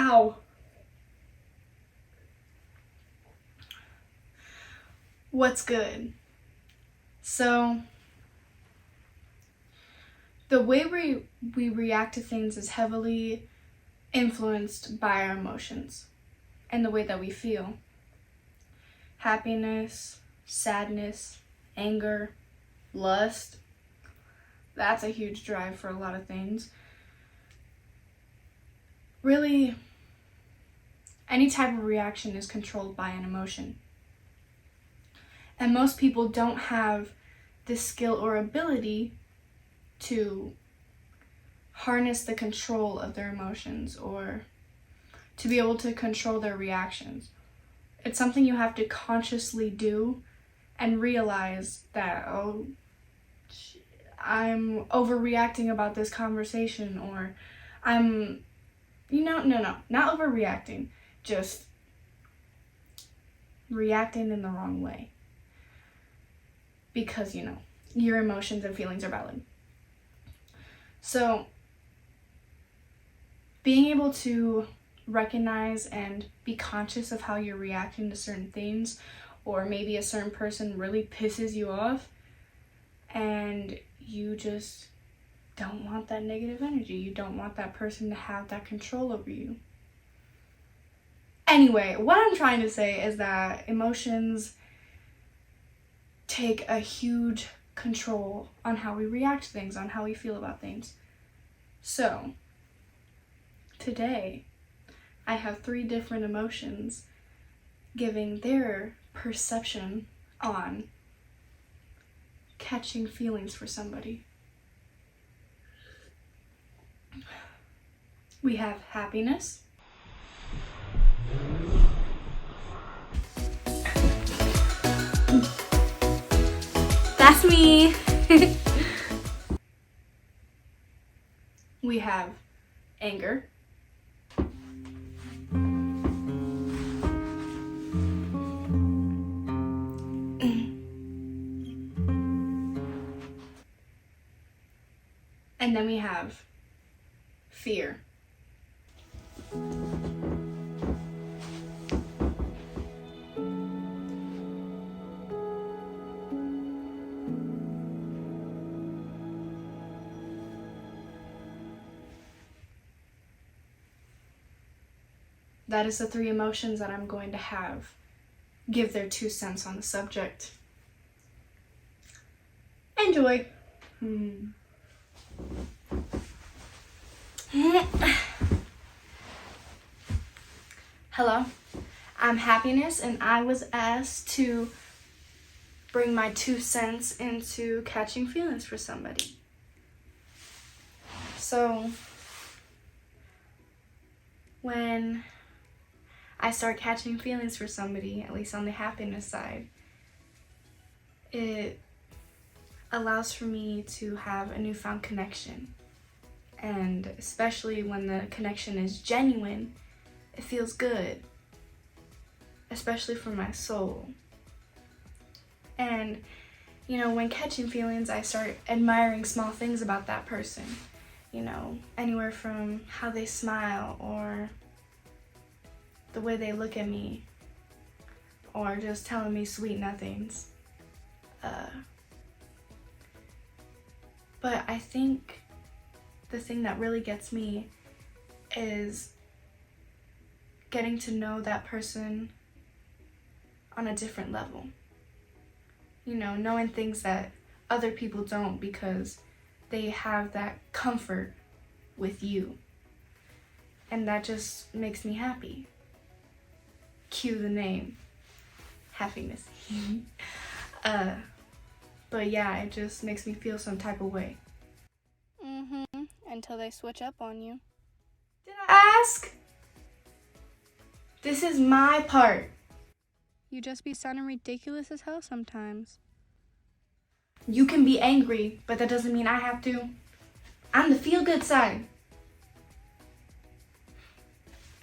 Ow. What's good? So, the way we react to things is heavily influenced by our emotions and the way that we feel. Happiness, sadness, anger, lust. That's a huge drive for a lot of things. Really, any type of reaction is controlled by an emotion. And most people don't have the skill or ability to harness the control of their emotions or to be able to control their reactions. It's something you have to consciously do and realize that, oh, I'm overreacting about this conversation, or I'm, no, not overreacting, just reacting in the wrong way. Because, your emotions and feelings are valid. So, being able to recognize and be conscious of how you're reacting to certain things, or maybe a certain person really pisses you off, and you just don't want that negative energy. You don't want that person to have that control over you. Anyway, what I'm trying to say is that emotions take a huge control on how we react to things, on how we feel about things. So, today, I have 3 different emotions giving their perception on catching feelings for somebody. We have happiness. That's me. We have anger. And then we have fear. That is the 3 emotions that I'm going to have give their 2 cents on the subject. Enjoy. Hello, I'm Happiness, and I was asked to bring my 2 cents into catching feelings for somebody. So, when I start catching feelings for somebody, at least on the happiness side, it allows for me to have a newfound connection. And especially when the connection is genuine, it feels good, especially for my soul. And, when catching feelings, I start admiring small things about that person. Anywhere from how they smile, or the way they look at me, or just telling me sweet nothings. But I think the thing that really gets me is getting to know that person on a different level. Knowing things that other people don't because they have that comfort with you. And that just makes me happy. Cue the name. Happiness. But yeah, it just makes me feel some type of way. Until they switch up on you. Did I ask? This is my part. You just be sounding ridiculous as hell sometimes. You can be angry, but that doesn't mean I have to. I'm the feel-good side.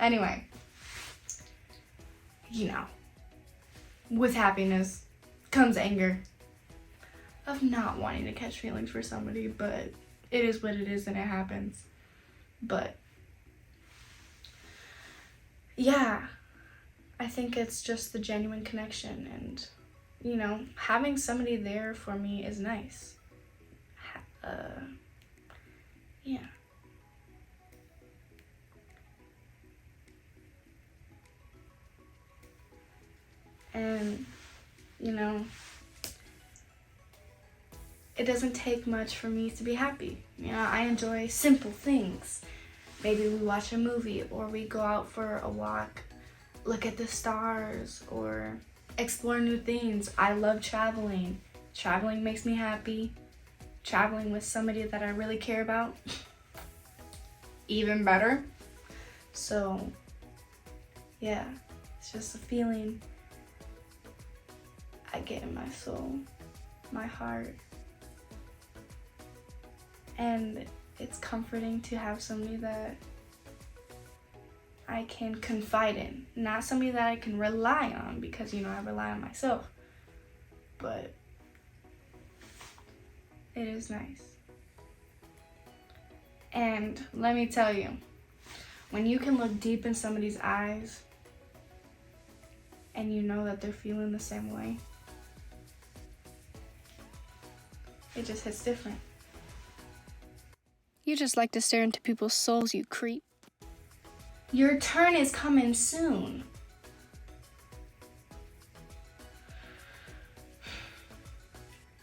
Anyway, with happiness comes anger of not wanting to catch feelings for somebody, but it is what it is and it happens. But yeah, I think it's just the genuine connection, and having somebody there for me is nice. Yeah. And it doesn't take much for me to be happy. I enjoy simple things. Maybe we watch a movie, or we go out for a walk, look at the stars, or explore new things. I love traveling. Traveling makes me happy. Traveling with somebody that I really care about, even better. So, yeah, it's just a feeling I get in my soul, my heart. And it's comforting to have somebody that I can confide in. Not somebody that I can rely on, because, I rely on myself. But it is nice. And let me tell you, when you can look deep in somebody's eyes and you know that they're feeling the same way, it just hits different. You just like to stare into people's souls, you creep. Your turn is coming soon.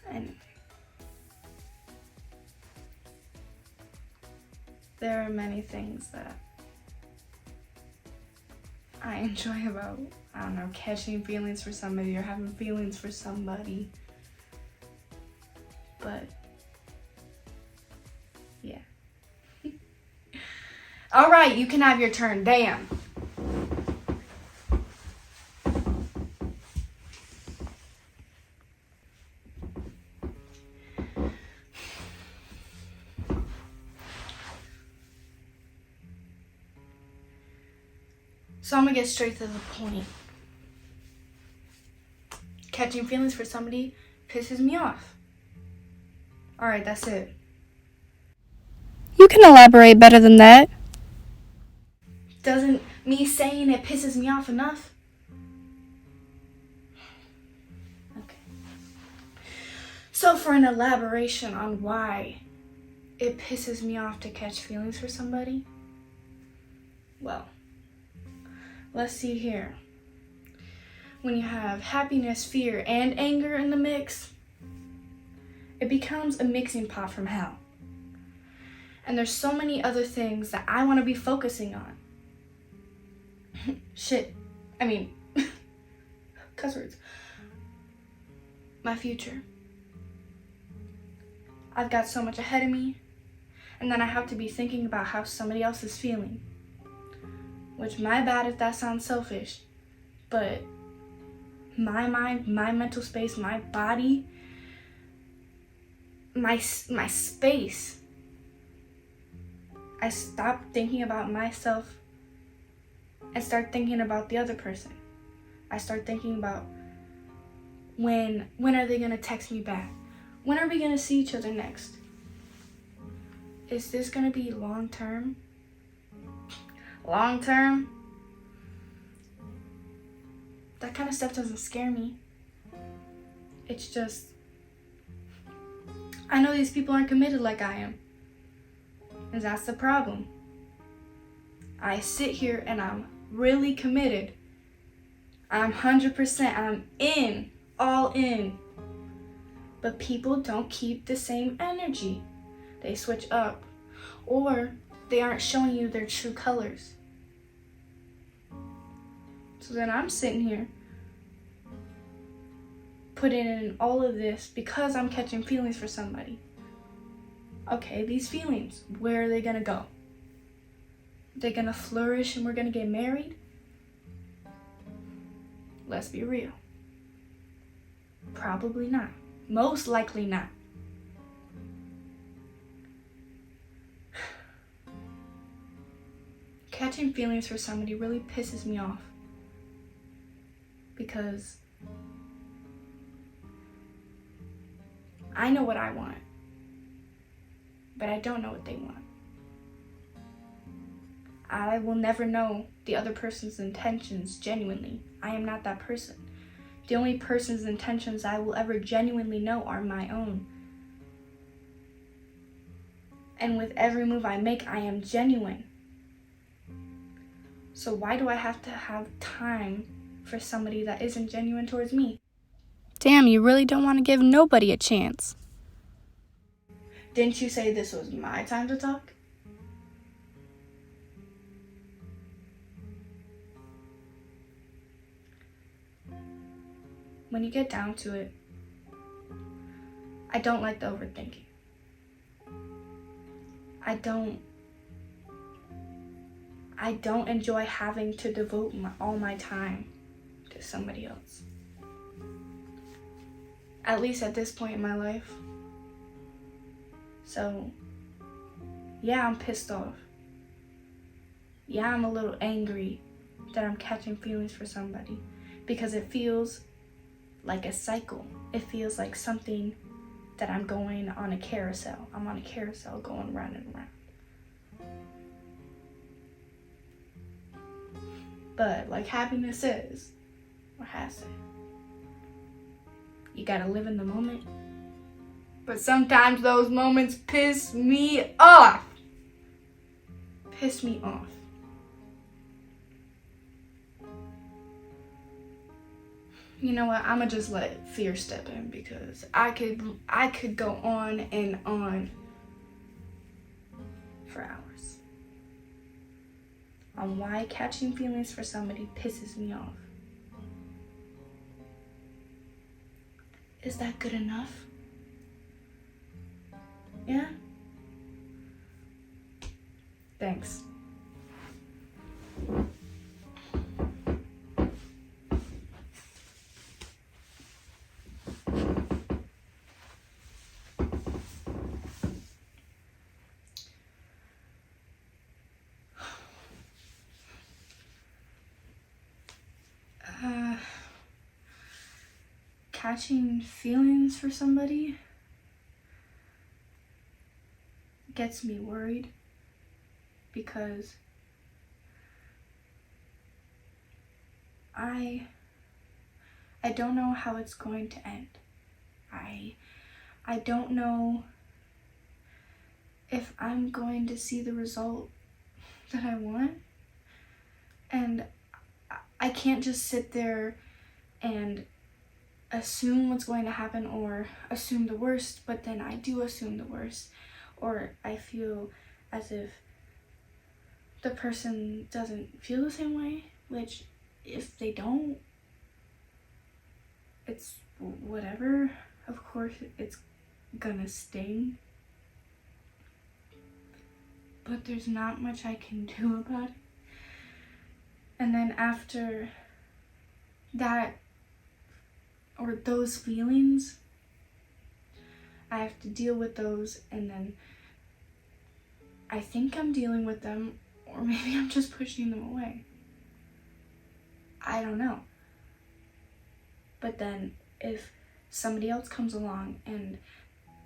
And there are many things that I enjoy about, catching feelings for somebody or having feelings for somebody. But yeah. All right, you can have your turn. Damn. So I'm gonna get straight to the point. Catching feelings for somebody pisses me off. All right, that's it. You can elaborate better than that. Doesn't me saying it pisses me off enough? Okay. So for an elaboration on why it pisses me off to catch feelings for somebody, well, let's see here. When you have happiness, fear, and anger in the mix, it becomes a mixing pot from hell. And there's so many other things that I want to be focusing on. Cuss words. My future. I've got so much ahead of me, and then I have to be thinking about how somebody else is feeling. Which, my bad if that sounds selfish, but my mind, my mental space, my body, my space, I stop thinking about myself and start thinking about the other person. I start thinking about when are they gonna text me back? When are we gonna see each other next? Is this gonna be long term? Long term? That kind of stuff doesn't scare me. It's just, I know these people aren't committed like I am. And that's the problem. I sit here and I'm really committed. I'm 100%, I'm in, all in. But people don't keep the same energy. They switch up, or they aren't showing you their true colors. So then I'm sitting here putting in all of this because I'm catching feelings for somebody. Okay, these feelings, where are they gonna go? They're gonna flourish and we're gonna get married? Let's be real. Probably not. Most likely not. Catching feelings for somebody really pisses me off, because I know what I want, but I don't know what they want. I will never know the other person's intentions genuinely. I am not that person. The only person's intentions I will ever genuinely know are my own. And with every move I make, I am genuine. So why do I have to have time for somebody that isn't genuine towards me? Damn, you really don't want to give nobody a chance. Didn't you say this was my time to talk? When you get down to it, I don't like the overthinking. I don't enjoy having to devote all my time to somebody else. At least at this point in my life. So, yeah, I'm pissed off. Yeah, I'm a little angry that I'm catching feelings for somebody because it feels like a cycle. It feels like something that I'm going on a carousel. I'm on a carousel going round and round. But like happiness is, or has it, you gotta live in the moment. But sometimes those moments piss me off. Piss me off. You know what? I'ma just let fear step in because I could go on and on for hours on why catching feelings for somebody pisses me off. Is that good enough? Yeah? Thanks. Catching feelings for somebody gets me worried because I don't know how it's going to end. I don't know if I'm going to see the result that I want, and I can't just sit there and assume what's going to happen or assume the worst, but then I do assume the worst, or I feel as if the person doesn't feel the same way, which if they don't, it's whatever. Of course it's gonna sting, but there's not much I can do about it. And then after that, or those feelings, I have to deal with those, and then I think I'm dealing with them, or maybe I'm just pushing them away. I don't know. But then if somebody else comes along and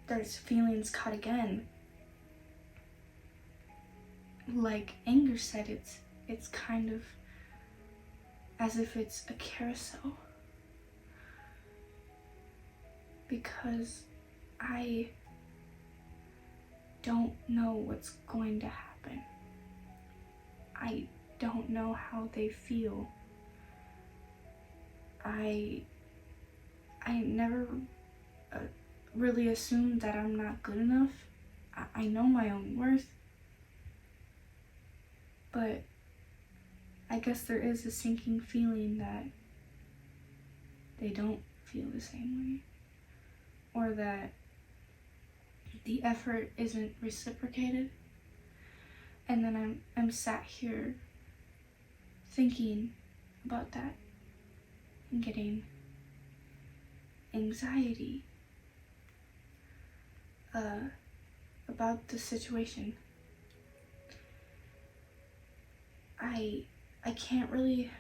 there's feelings caught again, like Anger said, it's kind of as if it's a carousel. Because I don't know what's going to happen. I don't know how they feel. I never really assumed that I'm not good enough. I know my own worth. But I guess there is a sinking feeling that they don't feel the same way, or that the effort isn't reciprocated. And then I'm sat here thinking about that and getting anxiety about the situation. I can't really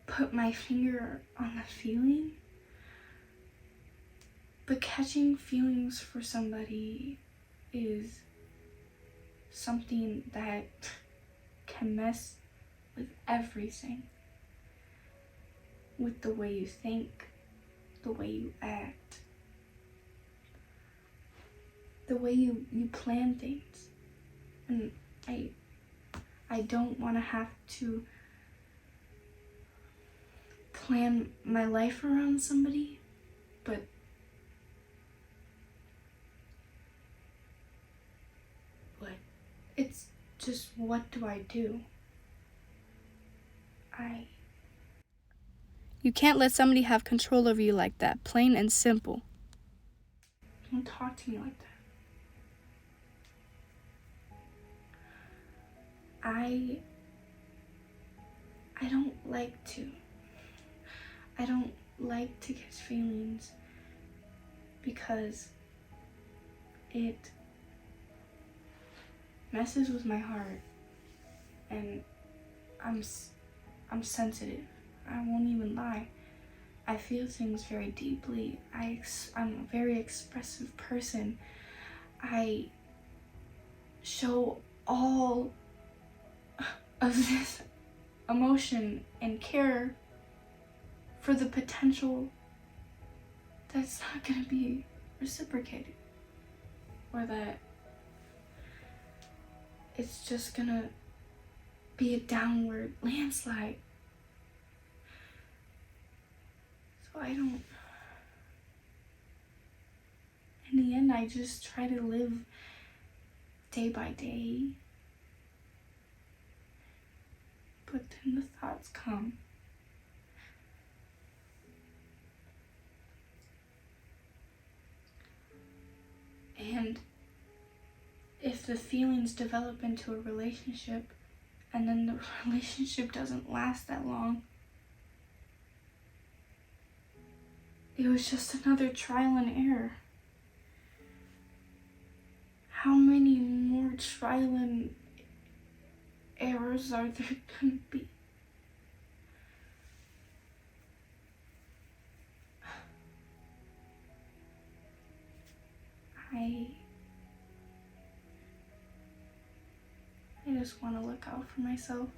put my finger on the feeling, but catching feelings for somebody is something that can mess with everything. With the way you think, the way you act, the way you plan things. And I don't want to have to plan my life around somebody, but it's just, what do I do? You can't let somebody have control over you like that, plain and simple. Don't talk to me like that. I don't like to. I don't like to catch feelings because it messes with my heart, and I'm sensitive. I won't even lie. I feel things very deeply. I'm a very expressive person. I show all of this emotion and care for the potential that's not going to be reciprocated, or that it's just going to be a downward landslide. So in the end, I just try to live day by day. But then the thoughts come. And if the feelings develop into a relationship, and then the relationship doesn't last that long, it was just another trial and error. How many more trial and errors are there gonna be? I just want to look out for myself.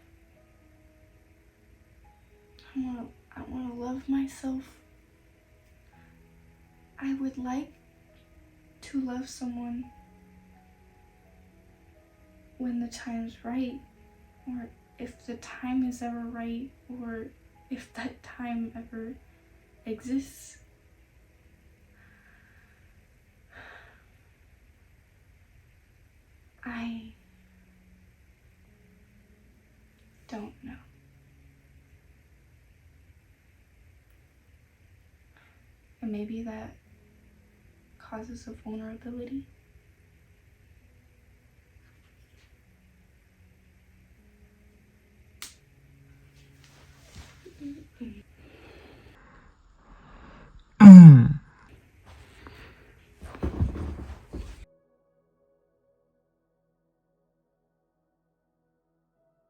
I want to love myself. I would like to love someone when the time's right, or if the time is ever right, or if that time ever exists. I don't know. And maybe that causes a vulnerability.